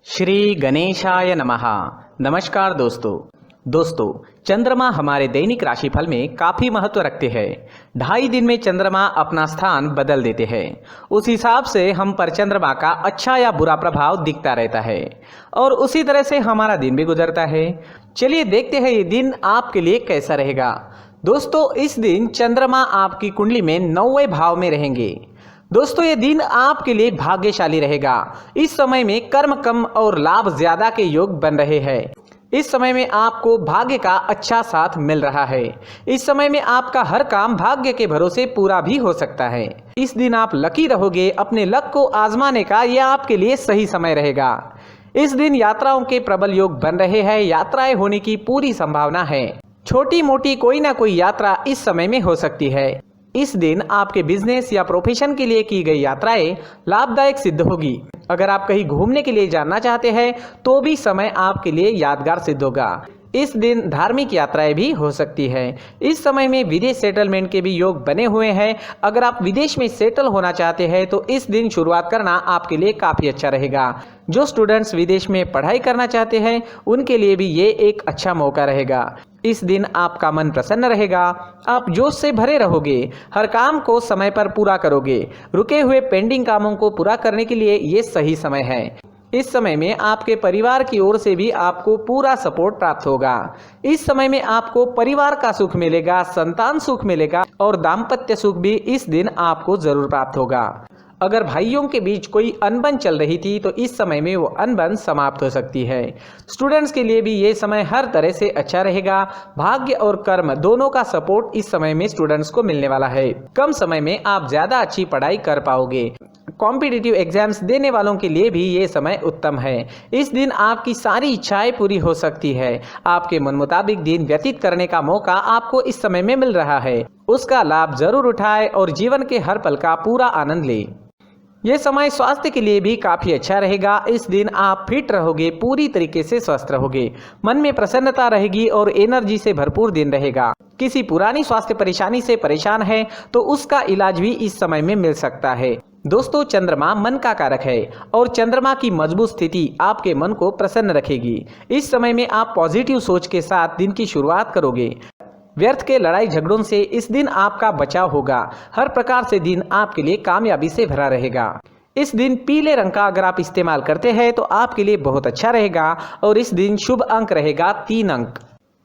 श्री गणेशाय नमः। नमस्कार दोस्तों चंद्रमा हमारे दैनिक राशिफल में काफ़ी महत्व रखते हैं। 2.5 दिन में चंद्रमा अपना स्थान बदल देते हैं। उस हिसाब से हम पर चंद्रमा का अच्छा या बुरा प्रभाव दिखता रहता है और उसी तरह से हमारा दिन भी गुजरता है। चलिए देखते हैं ये दिन आपके लिए कैसा रहेगा। दोस्तों, इस दिन चंद्रमा आपकी कुंडली में 9वें भाव में रहेंगे। दोस्तों, ये दिन आपके लिए भाग्यशाली रहेगा। इस समय में कर्म कम और लाभ ज्यादा के योग बन रहे हैं। इस समय में आपको भाग्य का अच्छा साथ मिल रहा है। इस समय में आपका हर काम भाग्य के भरोसे पूरा भी हो सकता है। इस दिन आप लकी रहोगे। अपने लक को आजमाने का यह आपके लिए सही समय रहेगा। इस दिन यात्राओं के प्रबल योग बन रहे हैं। यात्राएं होने की पूरी संभावना है। छोटी मोटी कोई ना कोई यात्रा इस समय में हो सकती है। इस दिन आपके बिजनेस या प्रोफेशन के लिए की गई यात्राएं लाभदायक सिद्ध होगी। अगर आप कहीं घूमने के लिए जाना चाहते हैं तो भी समय आपके लिए यादगार सिद्ध होगा। इस दिन धार्मिक यात्राएं भी हो सकती है। इस समय में विदेश सेटलमेंट के भी योग बने हुए हैं। अगर आप विदेश में सेटल होना चाहते हैं तो इस दिन शुरुआत करना आपके लिए काफ़ी अच्छा रहेगा। जो स्टूडेंट्स विदेश में पढ़ाई करना चाहते हैं उनके लिए भी ये एक अच्छा मौका रहेगा। इस दिन आपका मन प्रसन्न रहेगा। आप जोश से भरे रहोगे। हर काम को समय पर पूरा करोगे। रुके हुए पेंडिंग कामों को पूरा करने के लिए ये सही समय है। इस समय में आपके परिवार की ओर से भी आपको पूरा सपोर्ट प्राप्त होगा। इस समय में आपको परिवार का सुख मिलेगा, संतान सुख मिलेगा और दाम्पत्य सुख भी इस दिन आपको जरूर प्राप्त होगा। अगर भाइयों के बीच कोई अनबन चल रही थी तो इस समय में वो अनबन समाप्त हो सकती है। स्टूडेंट्स के लिए भी ये समय हर तरह से अच्छा रहेगा। भाग्य और कर्म दोनों का सपोर्ट इस समय में स्टूडेंट्स को मिलने वाला है। कम समय में आप ज्यादा अच्छी पढ़ाई कर पाओगे। कॉम्पिटिटिव एग्जाम्स देने वालों के लिए भी ये समय उत्तम है। इस दिन आपकी सारी इच्छाएं पूरी हो सकती है। आपके मन मुताबिक दिन व्यतीत करने का मौका आपको इस समय में मिल रहा है। उसका लाभ जरूर उठाएं और जीवन के हर पल का पूरा आनंद लें। यह समय स्वास्थ्य के लिए भी काफी अच्छा रहेगा। इस दिन आप फिट रहोगे, पूरी तरीके से स्वस्थ रहोगे। मन में प्रसन्नता रहेगी और एनर्जी से भरपूर दिन रहेगा। किसी पुरानी स्वास्थ्य परेशानी से परेशान है तो उसका इलाज भी इस समय में मिल सकता है। दोस्तों, चंद्रमा मन का कारक है और चंद्रमा की मजबूत स्थिति आपके मन को प्रसन्न रखेगी। इस समय में आप पॉजिटिव सोच के साथ दिन की शुरुआत करोगे। व्यर्थ के लड़ाई झगड़ों से इस दिन आपका बचाव होगा। हर प्रकार से दिन आपके लिए कामयाबी से भरा रहेगा। इस दिन पीले रंग का अगर आप इस्तेमाल करते हैं तो आपके लिए बहुत अच्छा रहेगा और इस दिन शुभ अंक रहेगा 3 अंक।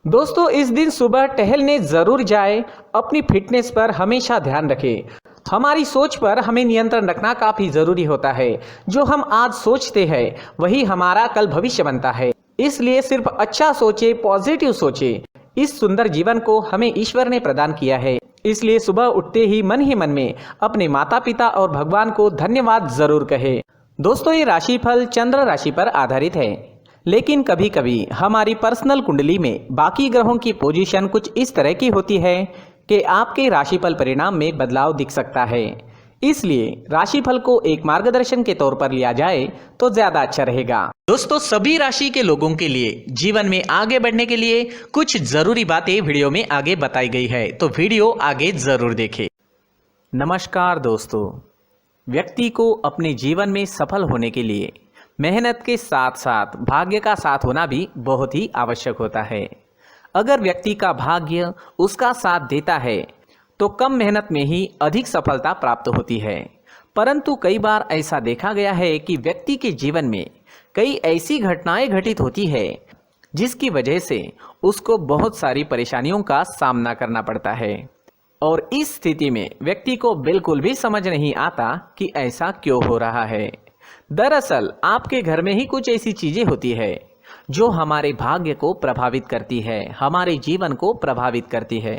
दोस्तों, इस दिन सुबह टहलने जरूर जाए। अपनी फिटनेस पर हमेशा ध्यान रखें। हमारी सोच पर हमें नियंत्रण रखना काफी जरूरी होता है। जो हम आज सोचते हैं वही हमारा कल भविष्य बनता है। इसलिए सिर्फ अच्छा सोचे, पॉजिटिव सोचे। इस सुंदर जीवन को हमें ईश्वर ने प्रदान किया है। इसलिए सुबह उठते ही मन में अपने माता पिता और भगवान को धन्यवाद जरूर कहे। दोस्तों, ये राशिफल चंद्र राशि पर आधारित है, लेकिन कभी कभी हमारी पर्सनल कुंडली में बाकी ग्रहों की पोजीशन कुछ इस तरह की होती है कि आपके राशिफल परिणाम में बदलाव दिख सकता है। इसलिए राशिफल को एक मार्गदर्शन के तौर पर लिया जाए तो ज्यादा अच्छा रहेगा। दोस्तों, सभी राशि के लोगों के लिए जीवन में आगे बढ़ने के लिए कुछ जरूरी बातें वीडियो में आगे बताई गई है, तो वीडियो आगे जरूर देखें। नमस्कार दोस्तों, व्यक्ति को अपने जीवन में सफल होने के लिए मेहनत के साथ साथ भाग्य का साथ होना भी बहुत ही आवश्यक होता है। अगर व्यक्ति का भाग्य उसका साथ देता है तो कम मेहनत में ही अधिक सफलता प्राप्त होती है। परंतु कई बार ऐसा देखा गया है कि व्यक्ति के जीवन में कई ऐसी घटनाएं घटित होती है जिसकी वजह से उसको बहुत सारी परेशानियों का सामना करना पड़ता है और इस स्थिति में व्यक्ति को बिल्कुल भी समझ नहीं आता कि ऐसा क्यों हो रहा है। दरअसल आपके घर में ही कुछ ऐसी चीजें होती है जो हमारे भाग्य को प्रभावित करती है, हमारे जीवन को प्रभावित करती है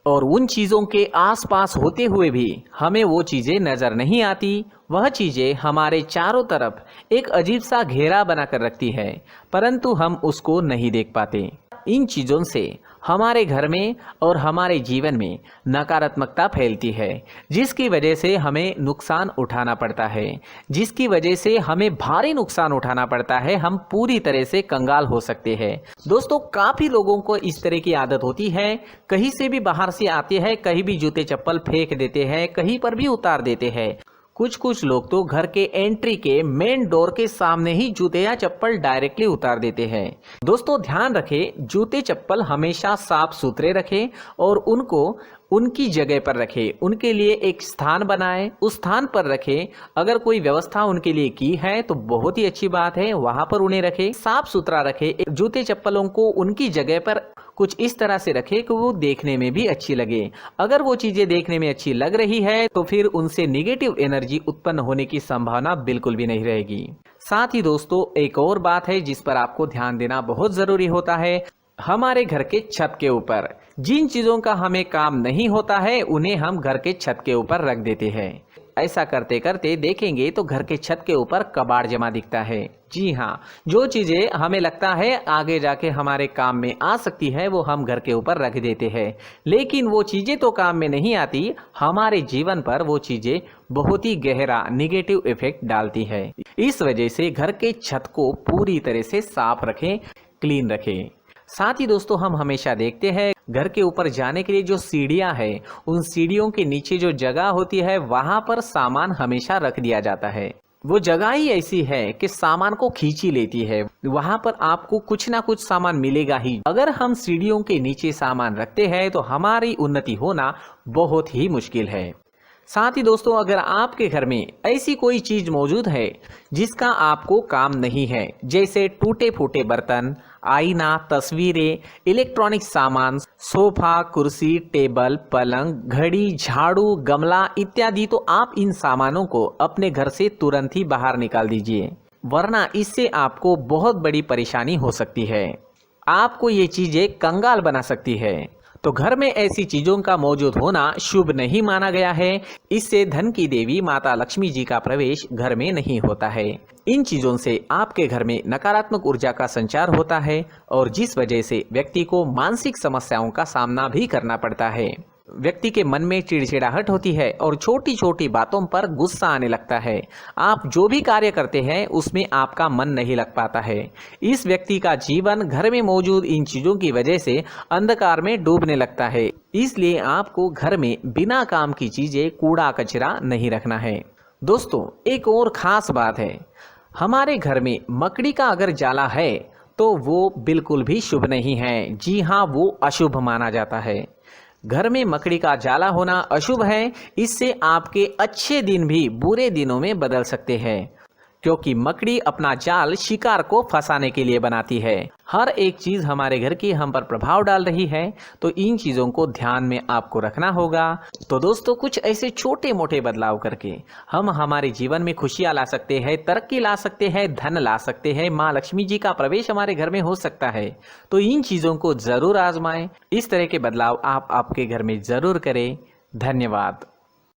और उन चीज़ों के आसपास होते हुए भी हमें वो चीज़ें नज़र नहीं आती। वह चीज़ें हमारे चारों तरफ एक अजीब सा घेरा बनाकर रखती है, परंतु हम उसको नहीं देख पाते। इन चीज़ों से हमारे घर में और हमारे जीवन में नकारात्मकता फैलती है, जिसकी वजह से हमें नुकसान उठाना पड़ता है, जिसकी वजह से हमें भारी नुकसान उठाना पड़ता है। हम पूरी तरह से कंगाल हो सकते हैं। दोस्तों, काफ़ी लोगों को इस तरह की आदत होती है। कहीं से भी बाहर से आते हैं, कहीं भी जूते चप्पल फेंक देते हैं, कहीं पर भी उतार देते हैं। कुछ कुछ लोग तो घर के एंट्री के मेन डोर के सामने ही जूते या चप्पल डायरेक्टली उतार देते हैं। दोस्तों ध्यान रखें, जूते चप्पल हमेशा साफ सुथरे रखें और उनको उनकी जगह पर रखें। उनके लिए एक स्थान बनाएं, उस स्थान पर रखें। अगर कोई व्यवस्था उनके लिए की है तो बहुत ही अच्छी बात है, वहां पर उन्हें रखें, साफ सुथरा रखें। जूते चप्पलों को उनकी जगह पर कुछ इस तरह से रखें कि वो देखने में भी अच्छी लगे। अगर वो चीजें देखने में अच्छी लग रही है तो फिर उनसे नेगेटिव एनर्जी उत्पन्न होने की संभावना बिल्कुल भी नहीं रहेगी। साथ ही दोस्तों एक और बात है जिस पर आपको ध्यान देना बहुत जरूरी होता है। हमारे घर के छत के ऊपर जिन चीजों का हमें काम नहीं होता है उन्हें हम घर के छत के ऊपर रख देते हैं। ऐसा करते करते देखेंगे तो घर के छत के ऊपर कबाड़ जमा दिखता है। जी हाँ, जो चीजें हमें लगता है आगे जाके हमारे काम में आ सकती है वो हम घर के ऊपर रख देते हैं, लेकिन वो चीजें तो काम में नहीं आती, हमारे जीवन पर वो चीजें बहुत ही गहरा निगेटिव इफेक्ट डालती है। इस वजह से घर के छत को पूरी तरह से साफ रखें, क्लीन रखें। साथ ही दोस्तों हम हमेशा देखते हैं घर के ऊपर जाने के लिए जो सीढ़ियां हैं, उन सीढ़ियों के नीचे जो जगह होती है वहां पर सामान हमेशा रख दिया जाता है। वो जगह ही ऐसी है कि सामान को खींची लेती है, वहां पर आपको कुछ ना कुछ सामान मिलेगा ही। अगर हम सीढ़ियों के नीचे सामान रखते हैं तो हमारी उन्नति होना बहुत ही मुश्किल है। साथ ही दोस्तों अगर आपके घर में ऐसी कोई चीज मौजूद है जिसका आपको काम नहीं है, जैसे टूटे फूटे बर्तन, आईना, तस्वीरें, इलेक्ट्रॉनिक सामान, सोफा, कुर्सी, टेबल, पलंग, घड़ी, झाड़ू, गमला इत्यादि, तो आप इन सामानों को अपने घर से तुरंत ही बाहर निकाल दीजिए, वरना इससे आपको बहुत बड़ी परेशानी हो सकती है। आपको ये चीजें कंगाल बना सकती है। तो घर में ऐसी चीजों का मौजूद होना शुभ नहीं माना गया है। इससे धन की देवी माता लक्ष्मी जी का प्रवेश घर में नहीं होता है। इन चीजों से आपके घर में नकारात्मक ऊर्जा का संचार होता है और जिस वजह से व्यक्ति को मानसिक समस्याओं का सामना भी करना पड़ता है। व्यक्ति के मन में चिड़चिड़ाहट होती है और छोटी छोटी बातों पर गुस्सा आने लगता है। आप जो भी कार्य करते हैं उसमें आपका मन नहीं लग पाता है। इस व्यक्ति का जीवन घर में मौजूद इन चीजों की वजह से अंधकार में डूबने लगता है। इसलिए आपको घर में बिना काम की चीजें, कूड़ा कचरा नहीं रखना है। दोस्तों एक और खास बात है, हमारे घर में मकड़ी का अगर जाला है तो वो बिल्कुल भी शुभ नहीं है। जी हाँ, वो अशुभ माना जाता है। घर में मकड़ी का जाला होना अशुभ है। इससे आपके अच्छे दिन भी बुरे दिनों में बदल सकते हैं, क्योंकि मकड़ी अपना जाल शिकार को फंसाने के लिए बनाती है। हर एक चीज हमारे घर की हम पर प्रभाव डाल रही है, तो इन चीजों को ध्यान में आपको रखना होगा। तो दोस्तों कुछ ऐसे छोटे मोटे बदलाव करके हम हमारे जीवन में खुशियां ला सकते हैं, तरक्की ला सकते हैं, धन ला सकते हैं, माँ लक्ष्मी जी का प्रवेश हमारे घर में हो सकता है। तो इन चीजों को जरूर आजमाएं। इस तरह के बदलाव आप आपके घर में जरूर करें। धन्यवाद।